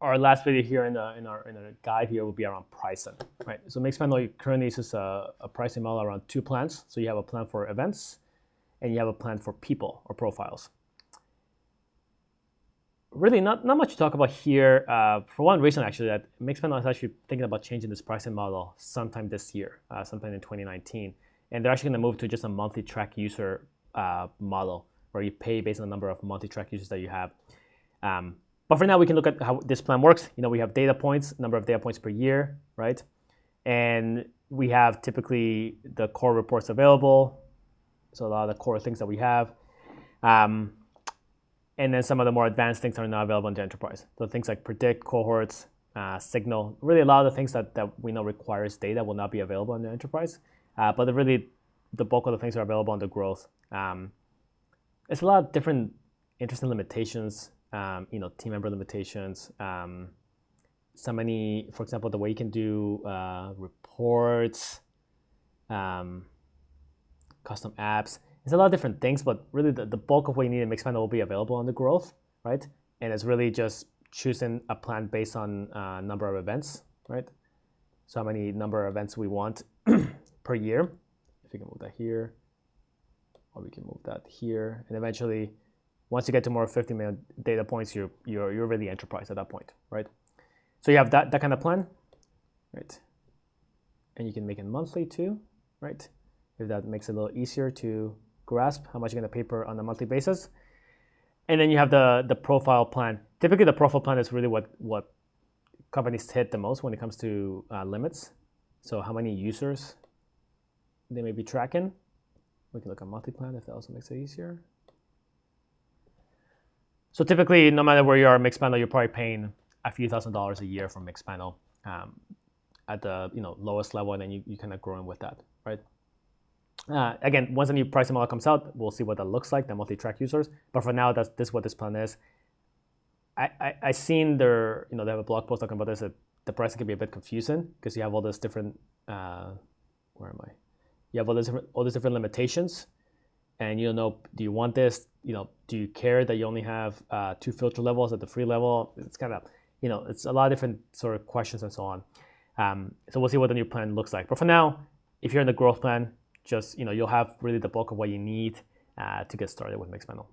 our last video here in our guide here will be around pricing, right? So Mixpanel currently uses a pricing model around two plans. So you have a plan for events, and you have a plan for people or profiles. Really, not much to talk about here. For one reason, actually, that Mixpanel is actually thinking about changing this pricing model sometime this year, sometime in 2019, and they're actually going to move to just a monthly track user model where you pay based on the number of monthly track users that you have. But for now, we can look at how this plan works. We have data points, number of data points per year, right? And we have typically the core reports available. So a lot of the core things that we have. And then some of the more advanced things are now available in the enterprise. So things like predict, cohorts, signal. Really, a lot of the things that we know requires data will not be available in the enterprise. But the bulk of the things are available on the growth. It's a lot of different interesting limitations. Team member limitations. For example, the way you can do reports, custom apps. It's a lot of different things, but really the bulk of what you need in Mixpanel will be available on the growth, right? And it's really just choosing a plan based on number of events, right? So how many number of events we want per year. If you can move that here, or we can move that here, and eventually, once you get to more 50 million data points, you're really enterprise at that point, right? So you have that kind of plan, right? And you can make it monthly too, right? If that makes it a little easier to grasp how much you're going to pay on a monthly basis. And then you have the profile plan. Typically, the profile plan is really what companies hit the most when it comes to limits. So how many users they may be tracking. We can look at monthly plan if that also makes it easier. So typically, no matter where you are in Mixpanel, you're probably paying a few $1,000s a year from Mixpanel at the lowest level, and then you kind of growing with that, right? Again, once the new pricing model comes out, we'll see what that looks like, the monthly track users. But for now, this is what this plan is. I seen they have a blog post talking about this. That the pricing can be a bit confusing because you have all this different. Where am I? You have all these different limitations. And you don't know, do you want this? Do you care that you only have 2 filter levels at the free level? It's kind of, it's a lot of different sort of questions and so on. So we'll see what the new plan looks like. But for now, if you're in the growth plan, just, you'll have really the bulk of what you need to get started with Mixpanel.